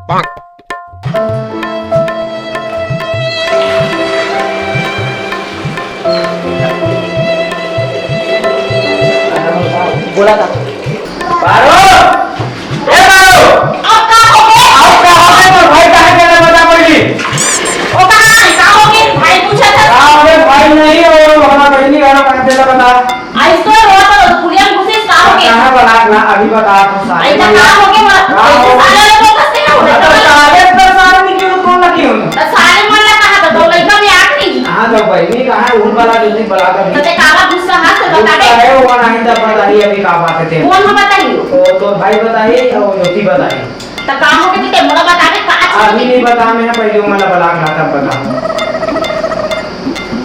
बोला था बारो ए बारो आपका हो गया और भाई कहाँ गया बता पड़ी ओ कहाँ हो गया भाई पूछा था अरे भाई नहीं हो हमारा बहनी गाना कहाँ देला बता आई तो रोता पुलिया घुसे का हो गया कहाँ बना ना अभी बता तो सारे आई का हो गया ऐसे सारे लोग कसते ना हो सारे तो सारे की क्यों कौन ना क्यों सारे मन कहा था तो लड़का में आठ नहीं हां तो बहनी कहाँ उन वाला जल्दी बड़ा कर तो ते काला गुस्सा हाथ से बता दे है वो नहीं था पता ही अभी का बात थे कौन हम बताइए तो भाई बताइए और ज्योति बताइए तो काम हो के ते मोला बता दे अभी नहीं बता मैं पहले वाला बला खाता बता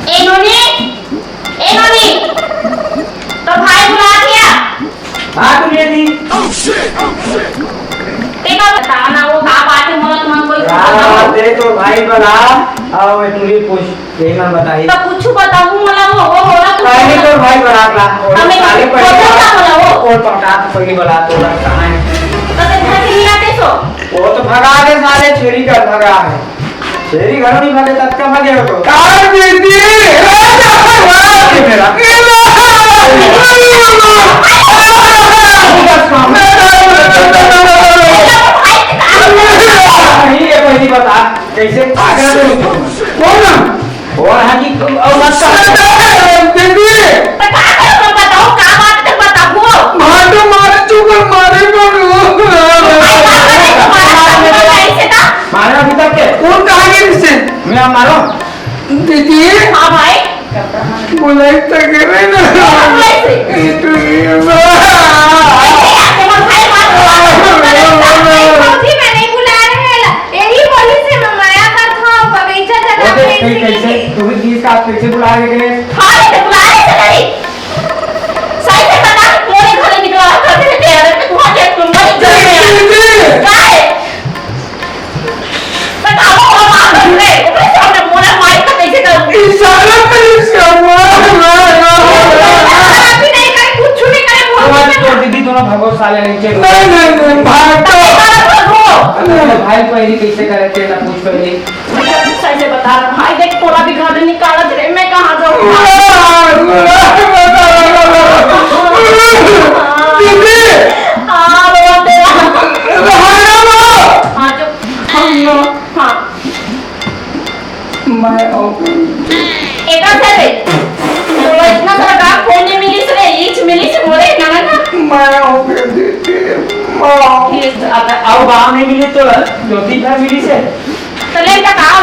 ए नोनी तो भाई बुला दिया हां तू ये दी ते का बताना वो का बात है मोला तुम कोई यार दे तो भाई बला आओ मैं तुझे पूछ ये मैं बताइए तो कुछ बताऊं मोला वो होला तो पहले तो भाई बला ला हमें साले पहले का बोला वो और पका पहली बला तो कहां है तो ते घर से लाते सो वो तो भगा के साले छेरी का भगा है छेरी घर नहीं भगे तब का भगे हो तो कार दीदी मेरा नहीं ये पहली बता कैसे भागा दे कौन और हां की और मत दीदी बताओ का बात है बताओ मार मार चुकर मारे मारा अभी तक के कौन कहा गया इससे मैं मारो दीदी हां भाई बुलाई तक रे ना इतु कैसे तुम्हें किस का कैसे बुला के हां ये बुलाए थे नहीं सही से बता मेरे घर निकला करते थे तेरे तू आ तुम नहीं जाए काय बताओ और बात रे ऊपर सामने मोरा मार का कैसे करूं इशारा कर इसका अभी नहीं करे कुछ नहीं करे बोल तो दीदी दोनों भगो साले नीचे नहीं भाग भाई पहली कैसे करे थे ना पूछ पहले सही से बता रहा भाई देख थोड़ा भी घर निकाला दे मैं कहां जाऊं दीदी हां वो तेरा हां जो हां मैं एका से तो इतना सारा काम फोन में मिली से ईच मिली से मोरे ना ना मैं हो गया दीदी अब गाँव नहीं मिली तो ज्योति घर मिली से चले का का हो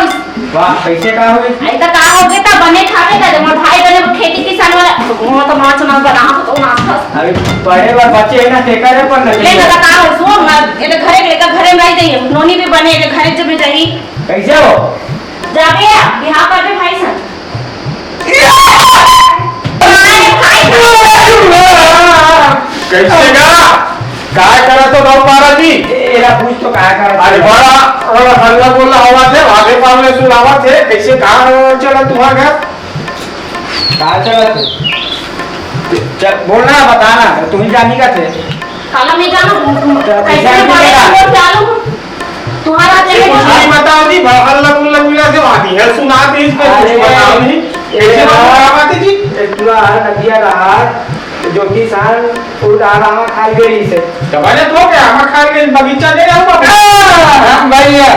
वाह कैसे का हुए आई का का हो गया ता बने खावे का जब भाई बने वो खेती किसान वाला वो तो मां चना बना तो नाश्ता अभी पढ़े बार बच्चे है ना टेकर है पर ले नहीं लगा का हो सो मैं ये घरे लेकर घरे में आई जाइए नोनी भी बने ये घरे जब रही कैसे हो जाबे बिहार करबे भाई सन कैसे काय करा तो गाँव पारा जी एरा पूछ तो क्या कर अरे बड़ा हल्ला बोला हवा थे आगे पावले सुनावा थे कैसे कहाँ चला तुम्हारा घर कहाँ चला तू चल बोलना बताना तुम्हें जानी का थे खाला में जानो कैसे बड़े लोग जानो तुम्हारा आज बताओ जी हल्ला बोला से आती है सुना दी इस पे कुछ बताओ नहीं कैसे बताओ जी पूरा नदिया रहा जो किसान उड़ाना खाई गई से दबाने तो क्या हम खा के बगीचा दे रहा हूं भैया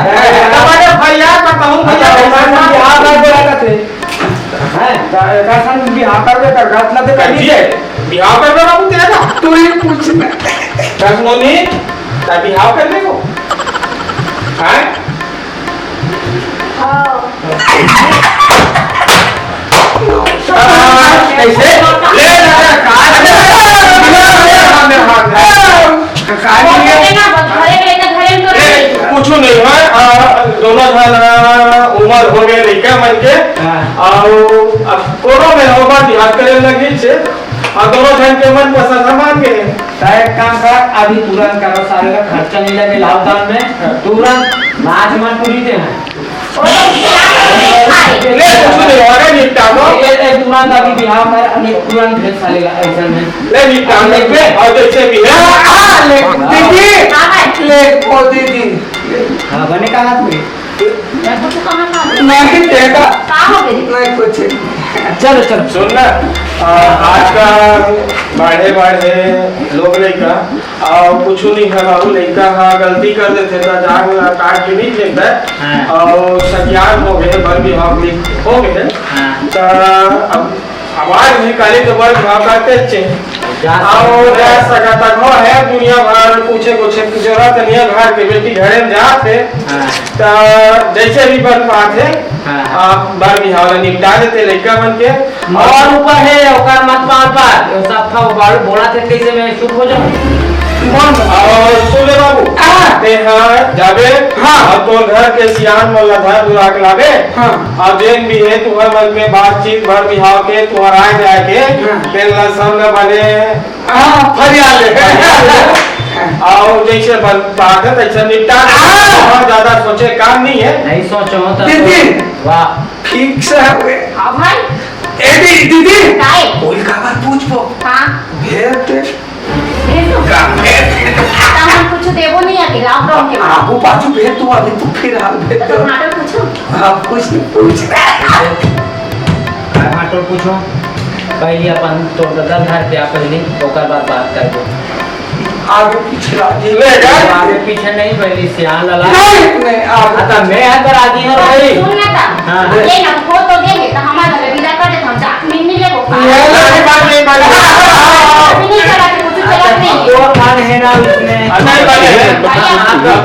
दबाने भैया बताऊं भैया बिहार में बोला करते हैं कासन बिहार कर दे कर घाट ना दे कर जी बिहार कर रहा हूं तेरा तू ही पूछना कसनो नहीं ता बिहार करने को हैं कैसे ले ना कुछ नहीं है दोनों उम्र हो गए लड़का मन के और अब कोनो में होगा बिहार करे लगी से और दोनों जन के मन पसंद मान के एक काम कर अभी तुरंत करो सारे का खर्चा नहीं लगे लॉकडाउन में तुरंत नाच मन पूरी दे ले कुछ नहीं होगा निपटा दो ये तुरंत अभी बिहार में अनेक तुरंत भेज साले का ऐसा में ले निपटा ले और जैसे भी है दीदी ले देखो दीदी। हाँ बने का हाथ में मैं कुछ कहाँ खा नहीं देखा कहाँ हो गई नहीं कुछ। चलो चलो सुन ना आज का बाढ़े बाढ़े लोग लड़का और कुछ नहीं है बाबू लड़का हाँ गलती कर देते तो जाग काट के नहीं फेंकता है और सज्ञान हो गए बर विभाग हो गए तो अब आवाज नहीं करे तो बर विभाग करते अच्छे और जा सकता है दुनिया भर पूछे कुछ जरूरत नहीं है घर के बेटी घरे में जाते तो जैसे भी बन पाते आप बार बिहार निपटा देते लड़का बन के और ऊपर है ओकर मत पार सब था बाल बोला थे कैसे मैं चुप हो जाऊं और सुने बाबू ते हाँ जाबे और तो घर के सियान मोला था दुरा के लागे और जेन भी है तुम्हारे मन में बातचीत भर बिहाव के तुम्हारा आए जाए के तेल लसन बने फरियाले और जैसे बन पाते तैसे निपटा बहुत ज्यादा सोचे काम नहीं है नहीं सोचो तो दीदी वाह ठीक से हुए हाँ भाई एडी दीदी काय कोई खबर पूछ पो हाँ भेट भेजो का भेट हम कुछ देवो नहीं आके लॉकडाउन के बाद आगू पाछू भेट तू अभी तू फिर हाल भेट तो नाटक पूछो आप कुछ नहीं पूछ हाँ तो पूछो पहले अपन तो दल घर पे पहले ओकर बाद बात कर दो आगे पीछे राजी आगे पीछे नहीं पहले सियान लला नहीं आगे आता मैं अंदर आदि हूं भाई सुन ना था हाँ। ये ना खो तो देंगे तो हमारे घर विदा कर देते हम जा मिन्नी ले वो नहीं बात नहीं बात मिन्नी चला के कुछ चला नहीं है दो खान है ना उसमें नहीं बने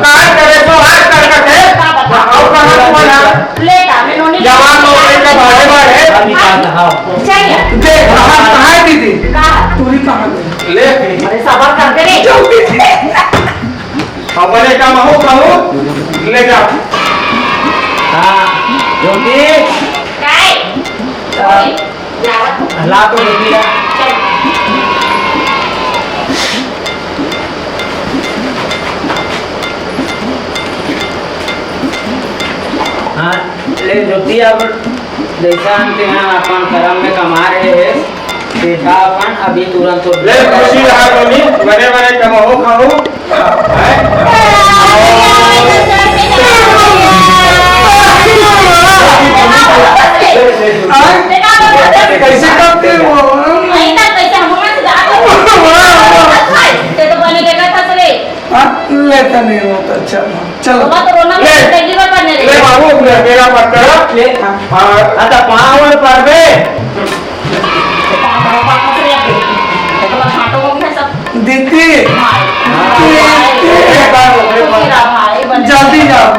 कार करे तो हाथ कर के और कहां तुम्हारा लेटा मैं नोनी जवान लोग का बारे बारे अभी बात हां चाहिए देख कहां है दीदी कहा तूरी कहां गई ले अरे सबर करते रे जल्दी अपने का महू ले जा हां ज्योति काय ओए लावत ला तो देखिए चल हाँ ले ज्योति अब जैसा हम यहाँ अपन कर्म में कमा रहे हैं देखा अपन अभी तुरंत तो ले खुशी रहा कोनी बड़े बड़े कमाओ खाओ कैसे करते हो नहीं था कैसे हम लोग जा तो बने देखा था चले लेता नहीं होता चलो चलो तो तो रोना ले। पहली बार करने ले रे बाबू मेरा पत्थर ले आता पावर पर बे दीदी जल्दी जल्दी जाओ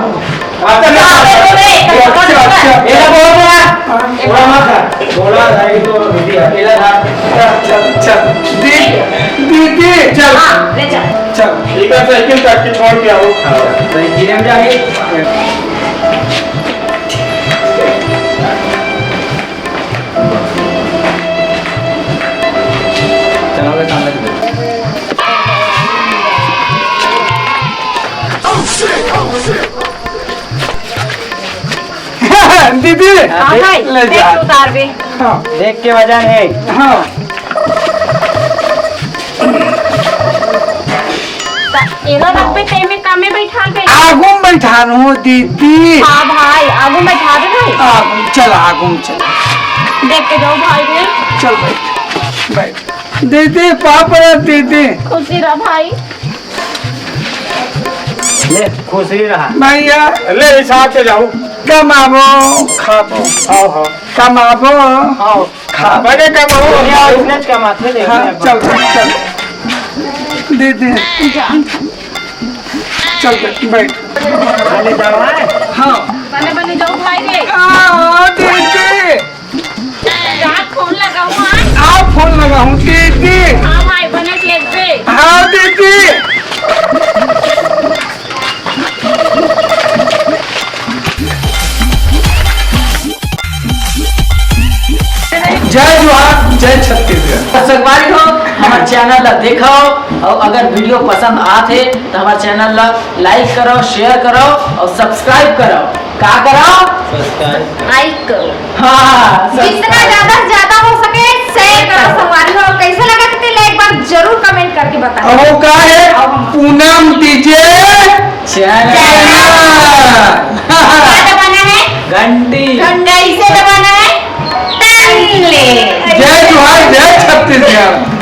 ये बोल रहा थोड़ा मत थोड़ा जाएगी तो दीदी अकेला था चल चल दीदी चल ले चल चल ठीक है साइकिल काट के छोड़ के आओ तो जिले में जाके चलो काम लगे दीदी हां भाई ले जा देख उतार बे हाँ देख के वजन है हाँ एनो रखबे ते में कामे बैठाल बे आगू में बैठान हो दीदी हां भाई आगू बैठा दे भाई आगू चल आगू चल देख के जाओ भाई रे चल बैठ बैठ दीदी पापा दीदी खुशी रहा भाई ले खुश ही रहा भैया ले हिसाब से जाओ कमाबो खाबो आओ हाँ कमाबो आओ खा बड़े कमाओ बिजनेस का माथे देख हाँ चल चल दीदी चल बैठ खाली जाओ हाँ बने बने जाओ भाई रे दीदी रात फोन लगाओ हां आप फोन लगा हूँ दीदी हां भाई बने ले बे हाँ दीदी जय जोहार जय छत्तीसगढ़ संगवारी हो हमारे चैनल ला देखो और अगर वीडियो पसंद आते तो हमारे चैनल ला लाइक करो शेयर करो और सब्सक्राइब करो का करो लाइक करो हाँ जितना ज्यादा से ज्यादा हो सके शेयर करो संगवारी हो कैसा लगा कितने एक बार जरूर कमेंट करके बताओ अब वो का है पूनम डीजे क्या दबाना है? घंटी। कैसे दबाना है? टन ले। जय जोहार, जय छत्तीसगढ़।